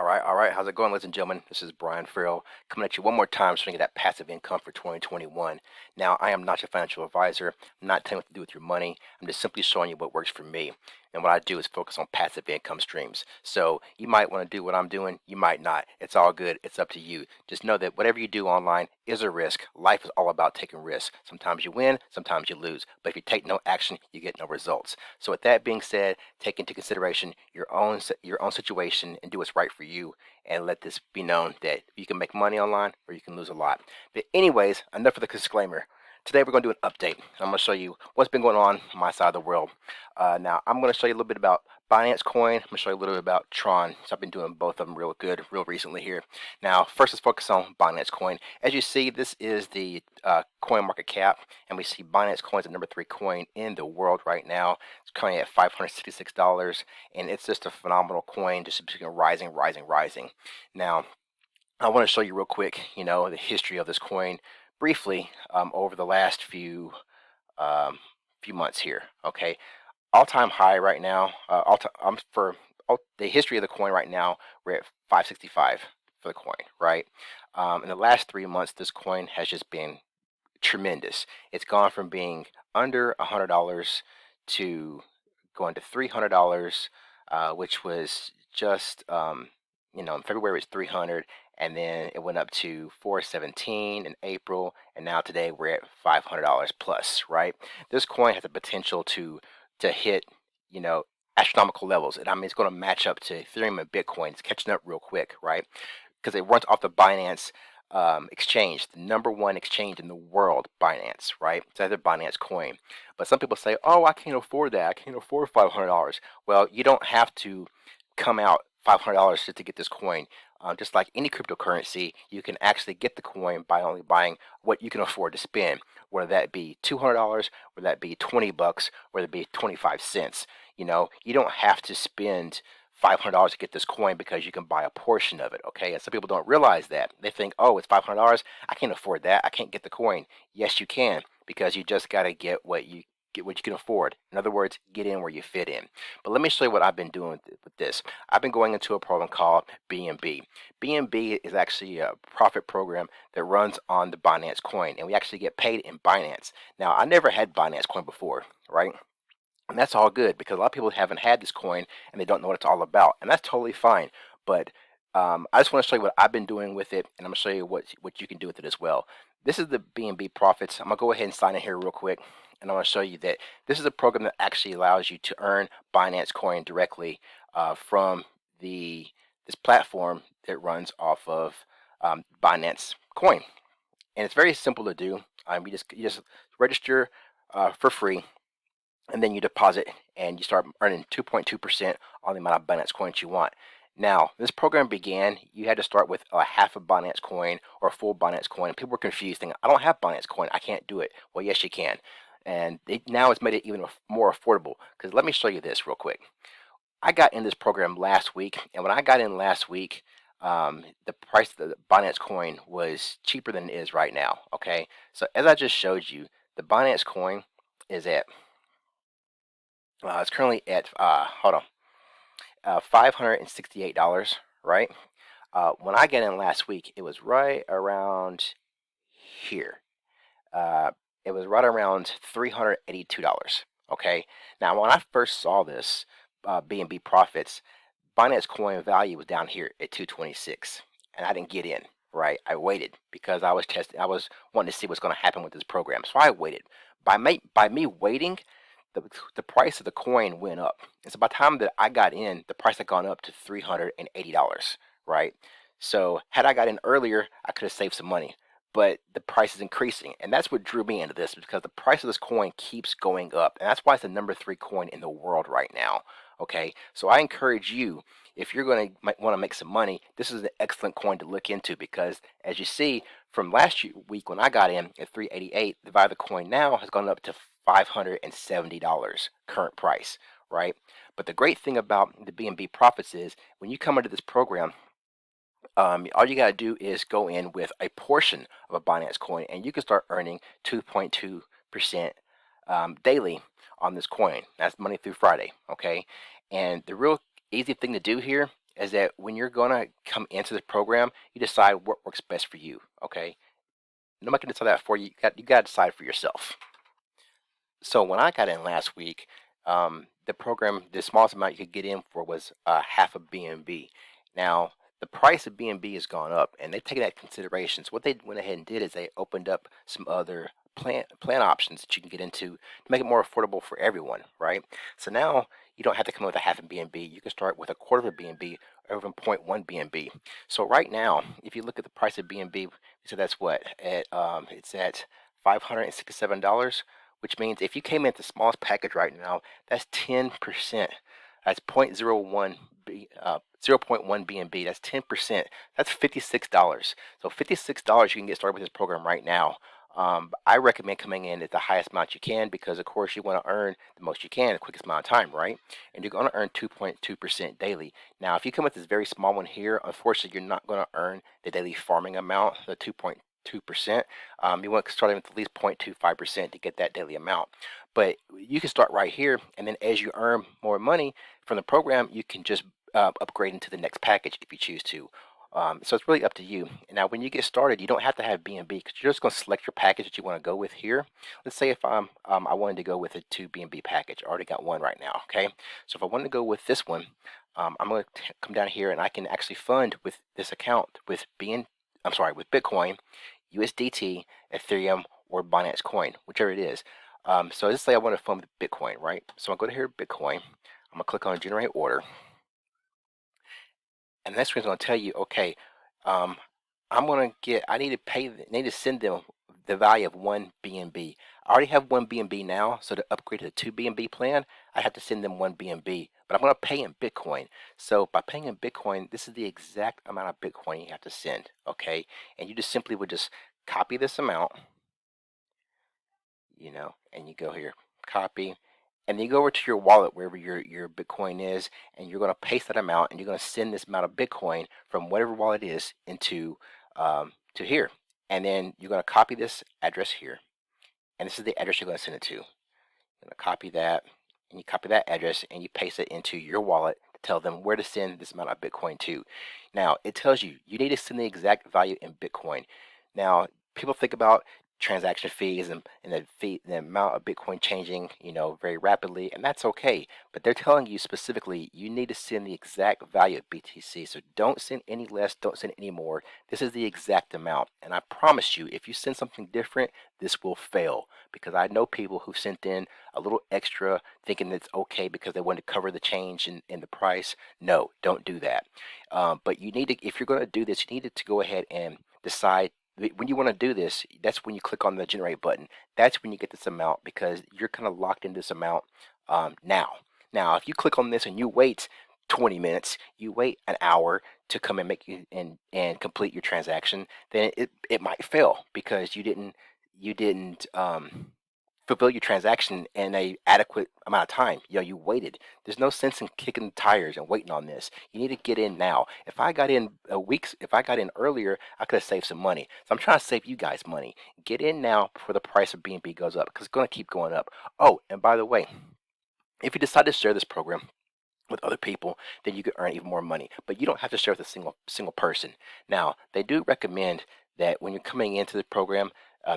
All right. How's it going, ladies and gentlemen? This is Brian Farrell coming at you one more time, showing you that passive income for 2021. Now, I am not your financial advisor. I'm not telling you what to do with your money. I'm just simply showing you what works for me. And what I do is focus on passive income streams. So you might want to do what I'm doing. You might not. It's all good. It's up to you. Just know that whatever you do online is a risk. Life is all about taking risks. Sometimes you win, sometimes you lose. But if you take no action, you get no results. So with that being said, take into consideration your own situation and do what's right for you. And let this be known that you can make money online or you can lose a lot. But anyways, enough of the disclaimer. Today we're going to do an update. I'm going to show you what's been going on my side of the world. Now I'm going to show you a little bit about Binance Coin. I'm going to show you a little bit about Tron. So I've been doing both of them real good, real recently here. Now first let's focus on Binance Coin. As you see, this is the coin market cap, and we see Binance Coin is the number 3 coin in the world right now. It's currently at $566, and it's just a phenomenal coin, just rising. Now I want to show you real quick, the history of this coin briefly over the last few months here. Okay, all-time high right now. The history of the coin right now, we're at 565 for the coin, right? In the last 3 months, this coin has just been tremendous. It's gone from being under $100 to going to $300, which was just in February it was 300, and then it went up to 417 in April, and now today we're at $500 plus, right? This coin has the potential to hit, astronomical levels. And I mean, it's going to match up to Ethereum and Bitcoin. It's catching up real quick, right? Because it runs off the Binance exchange, the number 1 exchange in the world, Binance, right? It's either Binance Coin. But some people say, oh, I can't afford that. I can't afford $500. Well, you don't have to come out $500 just to get this coin. Just like any cryptocurrency, you can actually get the coin by only buying what you can afford to spend, whether that be $200, whether that be $20, whether it be 25 cents. You don't have to spend $500 to get this coin because you can buy a portion of it. Okay, and some people don't realize that. They think, oh, it's $500. I can't afford that. I can't get the coin. Yes, you can, because you just got to get what you can afford. In other words, get in where you fit in. But let me show you what I've been doing with this. I've been going into a program called BNB. BNB is actually a profit program that runs on the Binance Coin, and we actually get paid in Binance. Now, I never had Binance Coin before, right? And that's all good because a lot of people haven't had this coin and they don't know what it's all about, and that's totally fine. But I just want to show you what I've been doing with it, and I'm going to show you what you can do with it as well. This is the BNB Profits. I'm going to go ahead and sign in here real quick, and I'm going to show you that this is a program that actually allows you to earn Binance Coin directly from this platform that runs off of Binance Coin. And it's very simple to do. You just register for free, and then you deposit, and you start earning 2.2% on the amount of Binance coins you want. Now, this program began, you had to start with a half a Binance coin or a full Binance coin. People were confused, thinking, I don't have Binance coin, I can't do it. Well, yes, you can. And now it's made it even more affordable, because let me show you this real quick. I got in this program last week, and when I got in last week, the price of the Binance coin was cheaper than it is right now, okay? So as I just showed you, the Binance coin is at, it's currently at, $568, right? When I got in last week, it was right around here. It was right around $382. Okay. Now, when I first saw this BNB Profits, Binance Coin value was down here at 226, and I didn't get in. Right. I waited because I was testing. I was wanting to see what's going to happen with this program, so I waited. By me waiting, the price of the coin went up. And so by the time that I got in, the price had gone up to $380, right? So had I got in earlier, I could have saved some money. But the price is increasing, and that's what drew me into this, because the price of this coin keeps going up, and that's why it's the number 3 coin in the world right now. Okay, so I encourage you, if you're going to want to make some money, this is an excellent coin to look into, because as you see from last week when I got in at 388, the value of the coin now has gone up to $570 current price, right? But the great thing about the BNB Profits is when you come into this program, all you got to do is go in with a portion of a Binance coin, and you can start earning 2.2% daily on this coin. That's Monday through Friday, okay? And the real easy thing to do here is that when you're gonna come into the program, you decide what works best for you. Okay, nobody can decide that for you. You got to decide for yourself. So when I got in last week, the program, the smallest amount you could get in for was half a BNB. Now, the price of BNB has gone up, and they've taken that into consideration. So what they went ahead and did is they opened up some other plan options that you can get into to make it more affordable for everyone, right? So now you don't have to come in with a half a BNB. You can start with a quarter of a BNB or even zero point 0.1 BNB. So right now, if you look at the price of BNB, so that's what it's at $567, which means if you came in at the smallest package right now, that's 10%. That's 0.1 BNB. That's 10%. That's $56. So $56 you can get started with this program right now. I recommend coming in at the highest amount you can because, of course, you want to earn the most you can, the quickest amount of time, right? And you're going to earn 2.2% daily. Now, if you come with this very small one here, unfortunately, you're not going to earn the daily farming amount, the 2.2%. You want to start with at least 0.25% to get that daily amount. But you can start right here, and then as you earn more money from the program, you can just upgrade into the next package if you choose to. So it's really up to you. Now, when you get started, you don't have to have BNB because you're just going to select your package that you want to go with here. Let's say if I wanted to go with a 2 BNB package. I already got one right now, okay? So if I wanted to go with this one, I'm going to come down here and I can actually fund with this account with with Bitcoin, USDT, Ethereum, or Binance Coin, whichever it is. So let's say I want to fund with Bitcoin, right? So I'll go to here, Bitcoin. I'm going to click on Generate Order. And the next screen is going to tell you, okay, um, I need to send them the value of 1 BNB. I already have 1 BNB now, so to upgrade to the 2 BNB plan, I have to send them 1 BNB. But I'm going to pay in Bitcoin. So by paying in Bitcoin, this is the exact amount of Bitcoin you have to send, okay? And you just simply would just copy this amount, and you go here, copy, and then you go over to your wallet wherever your Bitcoin is, and you're going to paste that amount, and you're going to send this amount of Bitcoin from whatever wallet it is into to here, and then you're going to copy this address here, and this is the address you're going to send it to. You're going to copy that, and you copy that address, and you paste it into your wallet to tell them where to send this amount of Bitcoin to. Now it tells you need to send the exact value in Bitcoin. Now people think about transaction fees and the amount of Bitcoin changing, very rapidly, and that's okay. But they're telling you specifically you need to send the exact value of BTC. So don't send any less, don't send any more. This is the exact amount. And I promise you, if you send something different, this will fail because I know people who sent in a little extra thinking it's okay because they want to cover the change in the price. No, don't do that. But you need to, if you're going to do this, you need to go ahead and decide when you want to do this. That's when you click on the generate button. That's when you get this amount because you're kind of locked in this amount now. Now, if you click on this and you wait 20 minutes, you wait an hour to come and make you and complete your transaction, then it might fail because you didn't fulfill your transaction in a adequate amount of time. You waited. There's no sense in kicking the tires and waiting on this. You need to get in now. If I got in if I got in earlier, I could have saved some money. So I'm trying to save you guys money. Get in now before the price of BNB goes up because it's going to keep going up. Oh, and by the way, if you decide to share this program with other people, then you could earn even more money. But you don't have to share with a single person. Now, they do recommend that when you're coming into the program,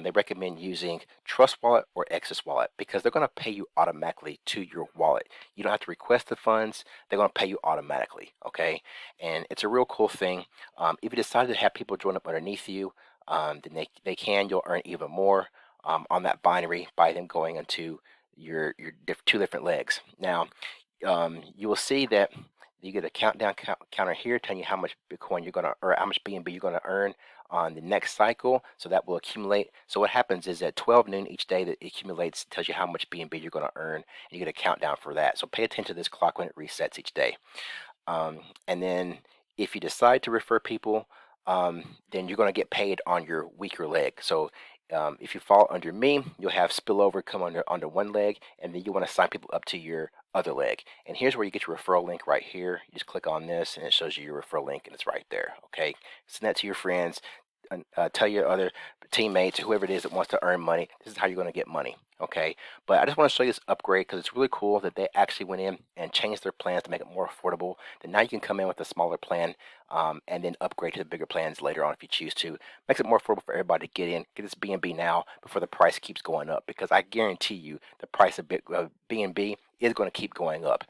they recommend using Trust Wallet or Access Wallet because they're going to pay you automatically to your wallet. You don't have to request the funds; they're going to pay you automatically. Okay, and it's a real cool thing. If you decide to have people join up underneath you, then they can. You'll earn even more on that binary by them going into your two different legs. Now, you will see that you get a countdown counter here telling you how much Bitcoin you're going to, or how much BNB you're going to earn on the next cycle. So that will accumulate. So what happens is at 12 noon each day that it accumulates, tells you how much BNB you're going to earn, and you get a countdown for that. So pay attention to this clock when it resets each day. And then if you decide to refer people, then you're going to get paid on your weaker leg. So if you fall under me, you'll have spillover come under one leg, and then you want to sign people up to your other leg. And here's where you get your referral link right here. You just click on this, and it shows you your referral link, and it's right there. Okay, send that to your friends. tell your other teammates, whoever it is that wants to earn money, this is how you're going to get money. Okay, but I just want to show you this upgrade because it's really cool that they actually went in and changed their plans to make it more affordable. Then now you can come in with a smaller plan, and then upgrade to the bigger plans later on if you choose to. Makes it more affordable for everybody to get in, get this BNB now before the price keeps going up, because I guarantee you the price of BNB is going to keep going up.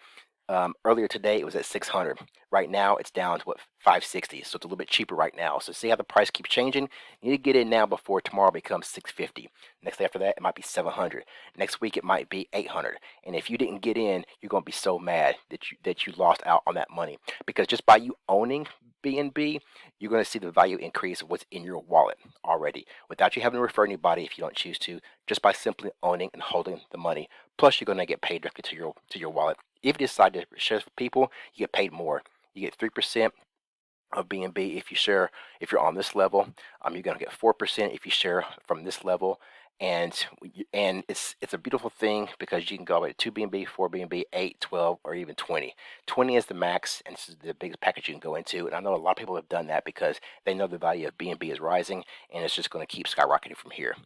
Earlier today it was at 600. Right now it's down to what, 560. So it's a little bit cheaper right now. So see how the price keeps changing? You need to get in now before tomorrow becomes 650. Next day after that it might be 700. Next week it might be 800. And if you didn't get in, you're going to be so mad that you lost out on that money, because just by you owning BNB, you're going to see the value increase of what's in your wallet already without you having to refer anybody if you don't choose to, just by simply owning and holding the money. Plus you're going to get paid directly to your wallet. If you decide to share with people, you get paid more. You get 3% of BNB if you're on this level. You're going to get 4% if you share from this level. And it's a beautiful thing because you can go away to 2 BNB, 4 BNB, 8, 12, or even 20. 20 is the max, and this is the biggest package you can go into. And I know a lot of people have done that because they know the value of BNB is rising, and it's just going to keep skyrocketing from here.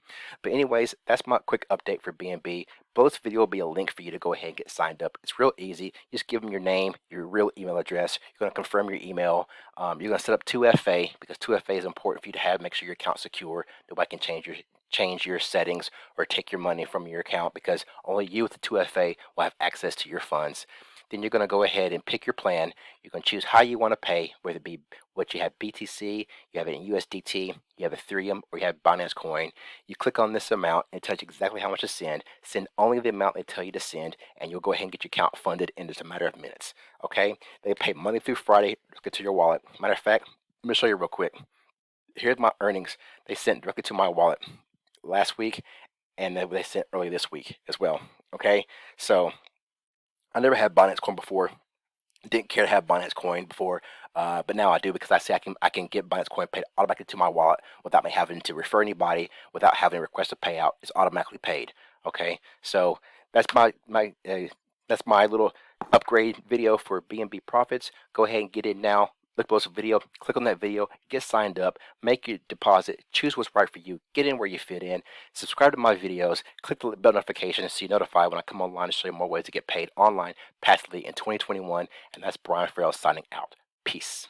But anyways, that's my quick update for BNB. Below this video will be a link for you to go ahead and get signed up. It's real easy. Just give them your name, your real email address. You're going to confirm your email. You're going to set up 2FA because 2FA is important for you to have. Make sure your account's secure. Nobody can change your settings or take your money from your account, because only you with the 2FA will have access to your funds. Then you're going to go ahead and pick your plan. You can choose how you want to pay, whether it be what you have BTC, you have it in USDT, you have Ethereum, or you have Binance Coin. You click on this amount and it tells you exactly how much to send. Send only the amount they tell you to send, and you'll go ahead and get your account funded in just a matter of minutes. Okay? They pay Monday through Friday, get to your wallet. Matter of fact, let me show you real quick. Here's my earnings. They sent directly to my wallet last week, and they sent early this week as well. Okay, so I never had Binance Coin before. Didn't care to have Binance Coin before, but now I do, because I can get Binance Coin paid automatically to my wallet without me having to refer anybody, without having to request a payout. It's automatically paid. Okay, so that's my little upgrade video for BNB Profits. Go ahead and get in now. Look below this video, click on that video, get signed up, make your deposit, choose what's right for you, get in where you fit in, subscribe to my videos, click the bell notification so you're notified when I come online to show you more ways to get paid online passively in 2021. And that's Brian Farrell signing out. Peace.